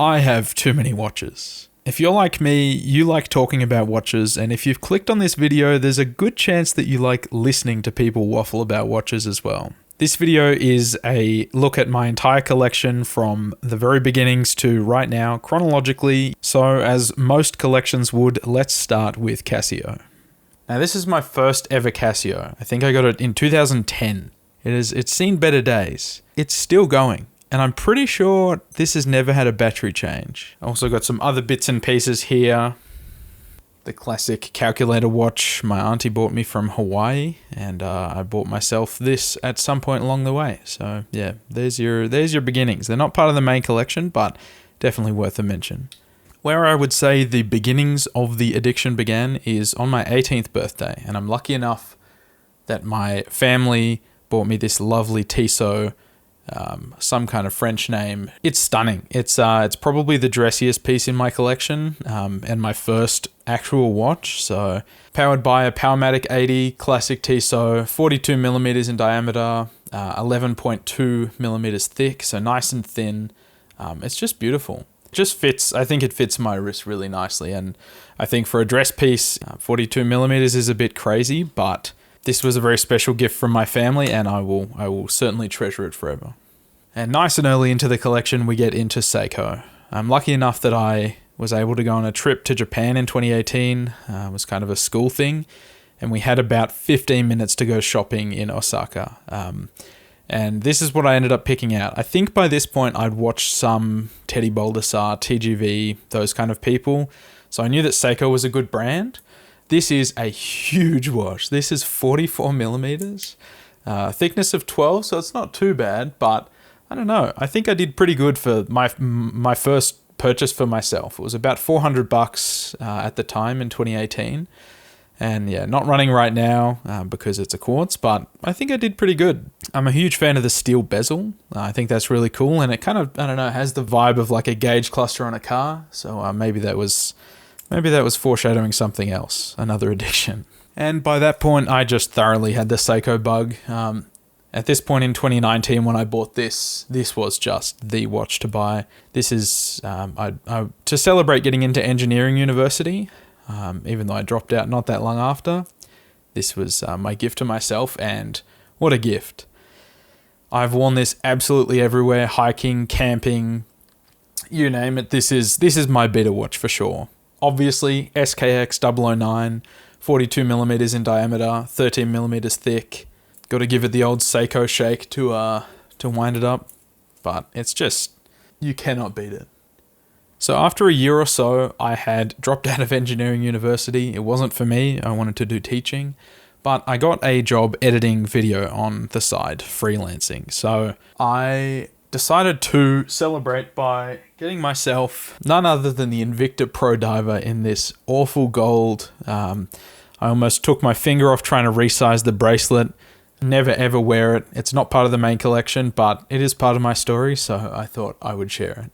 I have too many watches. If you're like me, you like talking about watches, and if you've clicked on this video, there's a good chance that you like listening to people waffle about watches as well. This video is a look at my entire collection from the very beginnings to right now, chronologically. So as most collections would, let's start with Casio. Now this is my first ever Casio. I think I got it in 2010. It's seen better days. It's still going. And I'm pretty sure this has never had a battery change. I also got some other bits and pieces here. The classic calculator watch my auntie bought me from Hawaii, and I bought myself this at some point along the way. So yeah, there's your beginnings. They're not part of the main collection, but definitely worth a mention. Where I would say the beginnings of the addiction began is on my 18th birthday, and I'm lucky enough that my family bought me this lovely tissot, some kind of French name. It's stunning. It's probably the dressiest piece in my collection, and my first actual watch. So powered by a Powermatic 80 classic tissot, 42 millimeters in diameter, 11.2 millimeters thick, so nice and thin. It's just beautiful. It just fits. I think it fits my wrist really nicely, and I think for a dress piece, 42 millimeters is a bit crazy, but this was a very special gift from my family, and I will certainly treasure it forever. And nice and early into the collection, we get into Seiko. I'm lucky enough that I was able to go on a trip to Japan in 2018. It was kind of a school thing, and we had about 15 minutes to go shopping in Osaka. And this is what I ended up picking out. I think by this point, I'd watched some Teddy Baldassarre, TGV, those kind of people. So I knew that Seiko was a good brand. This is a huge watch. This is 44 millimeters, thickness of 12, so it's not too bad, but I don't know. I think I did pretty good for my first purchase for myself. It was about $400 at the time in 2018. And yeah, not running right now because it's a quartz, but I think I did pretty good. I'm a huge fan of the steel bezel. I think that's really cool, and it kind of, I don't know, has the vibe of like a gauge cluster on a car. So maybe that was foreshadowing something else, another addiction. And by that point, I just thoroughly had the Seiko bug. At this point in 2019, when I bought this was just the watch to buy. This is to celebrate getting into engineering university, even though I dropped out not that long after. This was my gift to myself, and what a gift. I've worn this absolutely everywhere, hiking, camping, you name it. This is my beta watch for sure. Obviously, SKX 009, 42 millimeters in diameter, 13 millimeters thick. Got to give it the old Seiko shake to wind it up, but it's just, you cannot beat it. So after a year or so, I had dropped out of engineering university. It wasn't for me. I wanted to do teaching, but I got a job editing video on the side, freelancing. So I decided to celebrate by getting myself none other than the Invicta Pro Diver in this awful gold. I almost took my finger off trying to resize the bracelet. Never ever wear it. It's not part of the main collection, but it is part of my story, so I thought I would share it.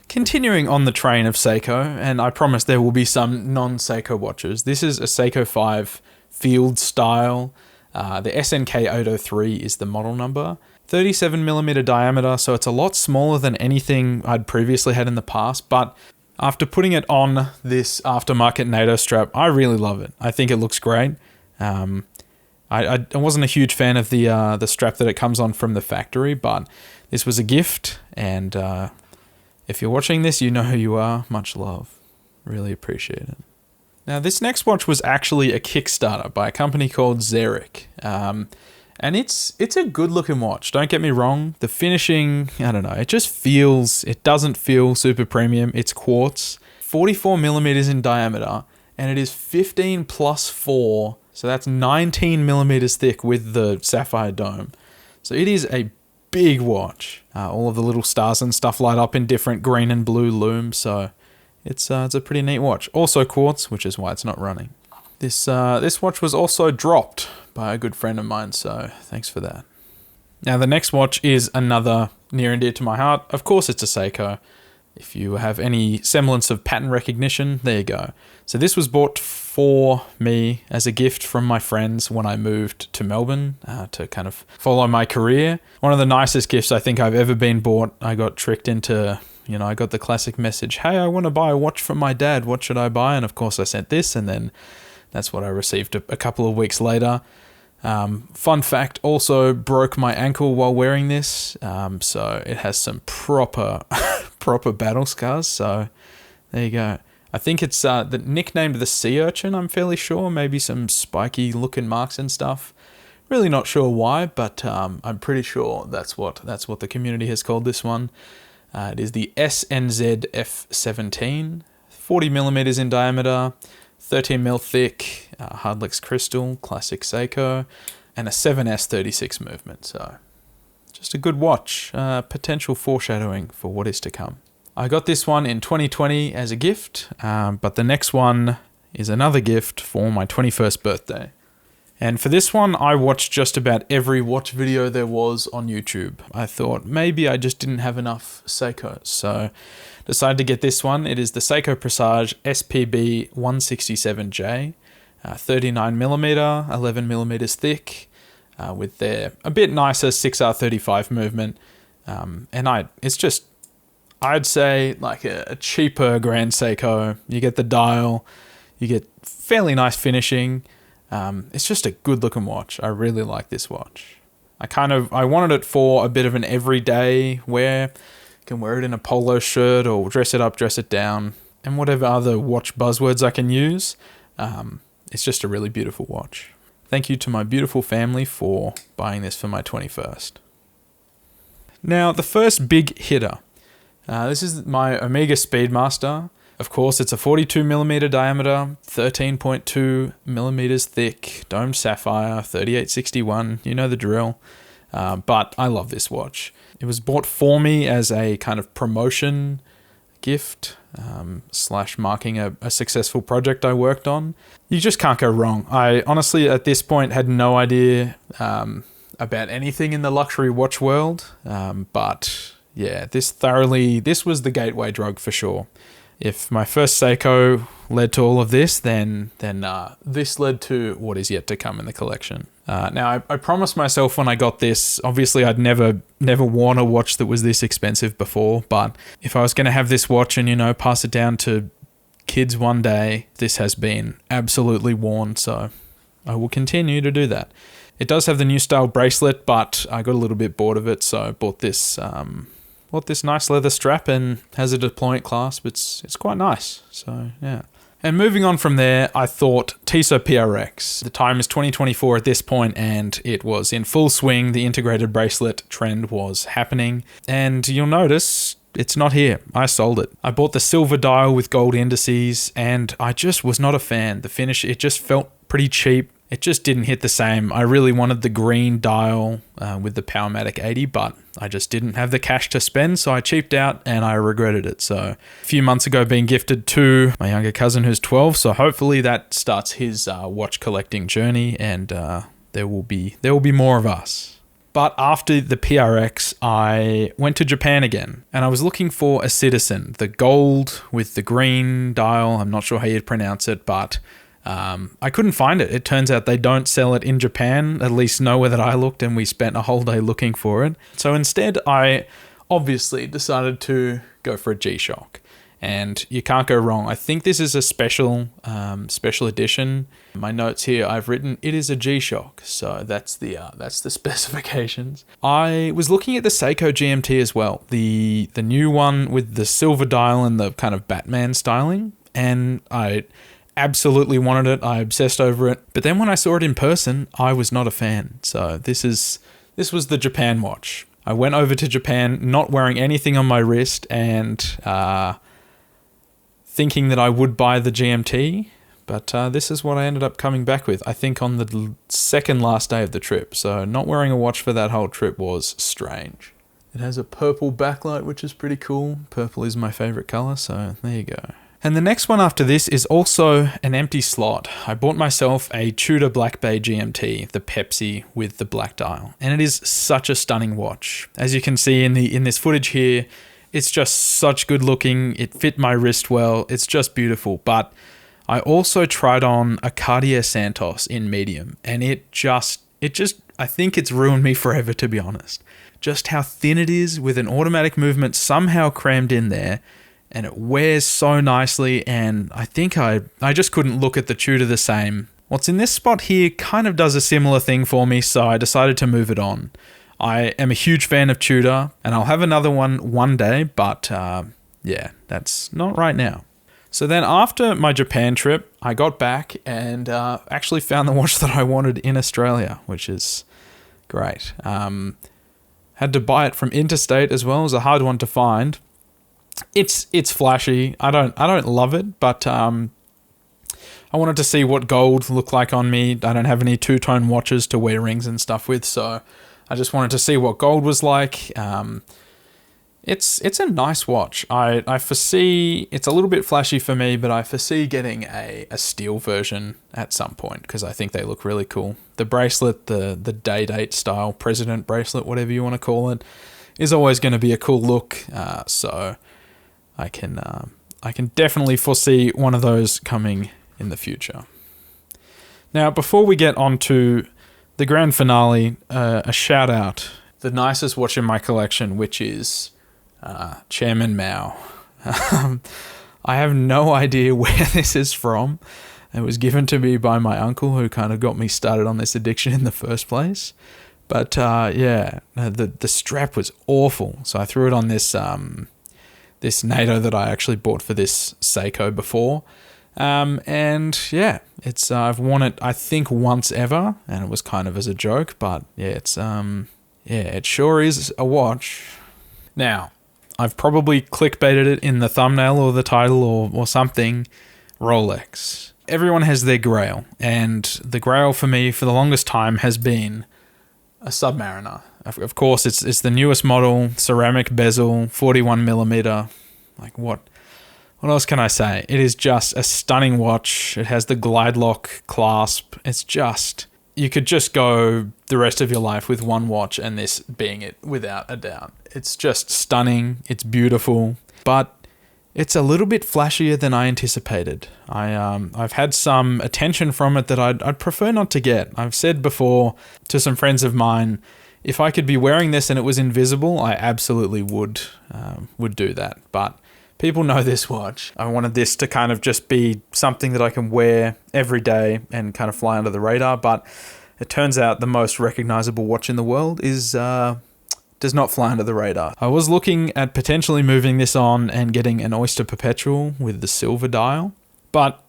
Continuing on the train of Seiko, and I promise there will be some non-Seiko watches. This is a Seiko 5 Field style. The SNK 803 is the model number. 37 millimeter diameter, so it's a lot smaller than anything I'd previously had in the past, but after putting it on this aftermarket NATO strap, I really love it. I think it looks great. I wasn't a huge fan of the strap that it comes on from the factory, but this was a gift, and if you're watching this, you know who you are. Much love. Really appreciate it. Now, this next watch was actually a Kickstarter by a company called Xeric, and it's a good-looking watch. Don't get me wrong. The finishing, I don't know, it doesn't feel super premium. It's quartz, 44 millimeters in diameter, and it is 15 plus 4. So that's 19 millimeters thick with the sapphire dome. So it is a big watch. All of the little stars and stuff light up in different green and blue looms. So it's a pretty neat watch. Also quartz, which is why it's not running. This watch was also dropped by a good friend of mine. So thanks for that. Now the next watch is another near and dear to my heart. Of course it's a Seiko. If you have any semblance of pattern recognition, there you go. So this was bought for me as a gift from my friends when I moved to Melbourne to kind of follow my career. One of the nicest gifts I think I've ever been bought. I got tricked into You know, I got the classic message, hey, I want to buy a watch from my dad. What should I buy? And of course I sent this, and then that's what I received a couple of weeks later. Fun fact, also broke my ankle while wearing this. So it has some proper battle scars. So there you go. I think it's the nicknamed the sea urchin, I'm fairly sure. Maybe some spiky looking marks and stuff. Really not sure why, but I'm pretty sure that's what the community has called this one. It is the SNZ F17, 40 millimeters in diameter, 13 mil thick, Hardlex crystal, classic Seiko, and a 7S36 movement. So just a good watch, potential foreshadowing for what is to come. I got this one in 2020 as a gift, but the next one is another gift for my 21st birthday. And for this one, I watched just about every watch video there was on YouTube. I thought maybe I just didn't have enough Seikos, so decided to get this one. It is the Seiko Presage SPB 167J, 39 millimeter, 11 millimeters thick, with their a bit nicer 6R35 movement. It's just, I'd say like a cheaper Grand Seiko. You get the dial, you get fairly nice finishing. It's just a good looking watch. I really like this watch. I wanted it for a bit of an everyday wear. You can wear it in a polo shirt or dress it up, dress it down, and whatever other watch buzzwords I can use. It's just a really beautiful watch. Thank you to my beautiful family for buying this for my 21st. Now, the first big hitter. This is my Omega Speedmaster. Of course, it's a 42 millimeter diameter, 13.2 millimeters thick, domed sapphire, 3861. You know the drill. But I love this watch. It was bought for me as a kind of promotion gift, / marking a successful project I worked on. You just can't go wrong. I honestly, at this point, had no idea about anything in the luxury watch world. But yeah, this was the gateway drug for sure. If my first Seiko led to all of this, then this led to what is yet to come in the collection. Now, I promised myself when I got this, obviously I'd never worn a watch that was this expensive before, but if I was going to have this watch and, pass it down to kids one day, this has been absolutely worn, so I will continue to do that. It does have the new style bracelet, but I got a little bit bored of it, so I bought this nice leather strap and has a deployment clasp. It's quite nice. So yeah. And moving on from there, I thought Tissot PRX. The time is 2024 at this point, and it was in full swing. The integrated bracelet trend was happening, and you'll notice it's not here. I sold it. I bought the silver dial with gold indices, and I just was not a fan. The finish, it just felt pretty cheap. It just didn't hit the same. I really wanted the green dial with the Powermatic 80, but I just didn't have the cash to spend, so I cheaped out and I regretted it. So a few months ago, being gifted to my younger cousin who's 12, so hopefully that starts his watch collecting journey, and there will be more of us. But after the PRX, I went to Japan again, and I was looking for a Citizen, the gold with the green dial. I'm not sure how you'd pronounce it, but I couldn't find it. It turns out they don't sell it in Japan, at least nowhere that I looked, and we spent a whole day looking for it. So instead, I obviously decided to go for a G-Shock, and you can't go wrong. I think this is a special edition. My notes here, I've written, it is a G-Shock, so that's the specifications. I was looking at the Seiko GMT as well, the new one with the silver dial and the kind of Batman styling, and I absolutely wanted it. I obsessed over it. But then when I saw it in person, I was not a fan. So this was the Japan watch. I went over to Japan not wearing anything on my wrist and thinking that I would buy the GMT. But this is what I ended up coming back with, I think on the second last day of the trip. So not wearing a watch for that whole trip was strange. It has a purple backlight, which is pretty cool. Purple is my favorite color, so there you go. And the next one after this is also an empty slot. I bought myself a Tudor Black Bay GMT, the Pepsi with the black dial, and it is such a stunning watch. As you can see in this footage here, it's just such good looking. It fit my wrist well. It's just beautiful. But I also tried on a Cartier Santos in medium, and it just I think it's ruined me forever, to be honest. just how thin it is with an automatic movement somehow crammed in there, and it wears so nicely, and I think I just couldn't look at the Tudor the same. What's in this spot here kind of does a similar thing for me, so I decided to move it on. I am a huge fan of Tudor, and I'll have another one day, but yeah, that's not right now. So then after my Japan trip, I got back and actually found the watch that I wanted in Australia, which is great. Had to buy it from Interstate as well. It was a hard one to find. It's flashy. I don't love it, but I wanted to see what gold looked like on me. I don't have any two-tone watches to wear rings and stuff with, so I just wanted to see what gold was like. It's a nice watch. I foresee, it's a little bit flashy for me, but I foresee getting a steel version at some point because I think they look really cool. The bracelet, the day-date style president bracelet, whatever you want to call it, is always going to be a cool look. So I can definitely foresee one of those coming in the future. Now, before we get on to the grand finale, a shout out, the nicest watch in my collection, which is Chairman Mao. I have no idea where this is from. It was given to me by my uncle, who kind of got me started on this addiction in the first place. But yeah, the strap was awful, so I threw it on this this NATO that I actually bought for this Seiko before. And yeah, it's I've worn it I think once ever, and it was kind of as a joke, but yeah, it's yeah, it sure is a watch. Now, I've probably clickbaited it in the thumbnail or the title or something. Rolex. Everyone has their grail, and the grail for me for the longest time has been a Submariner. Of course, it's the newest model, ceramic bezel, 41mm. Like what else can I say? It is just a stunning watch. It has the glide lock clasp. It's just, you could just go the rest of your life with one watch and this being it without a doubt. It's just stunning. It's beautiful, but it's a little bit flashier than I anticipated. I've had some attention from it that I'd prefer not to get. I've said before to some friends of mine, if I could be wearing this and it was invisible, I absolutely would do that. But people know this watch. I wanted this to kind of just be something that I can wear every day and kind of fly under the radar. But it turns out the most recognizable watch in the world does not fly under the radar. I was looking at potentially moving this on and getting an Oyster Perpetual with the silver dial, but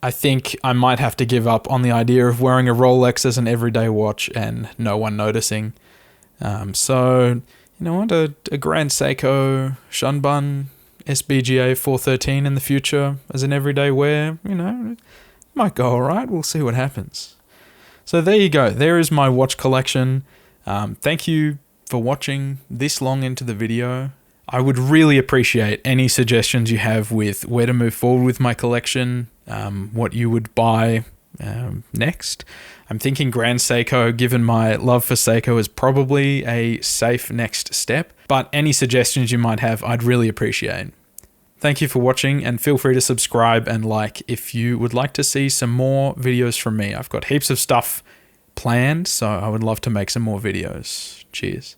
I think I might have to give up on the idea of wearing a Rolex as an everyday watch and no one noticing. So, you know what, a Grand Seiko Shunbun SBGA 413 in the future as an everyday wear, you know, it might go alright. We'll see what happens. So there you go. There is my watch collection. Thank you for watching this long into the video. I would really appreciate any suggestions you have with where to move forward with my collection, what you would buy next. I'm thinking Grand Seiko, given my love for Seiko, is probably a safe next step, but any suggestions you might have, I'd really appreciate. Thank you for watching, and feel free to subscribe and like if you would like to see some more videos from me. I've got heaps of stuff planned, so I would love to make some more videos. Cheers.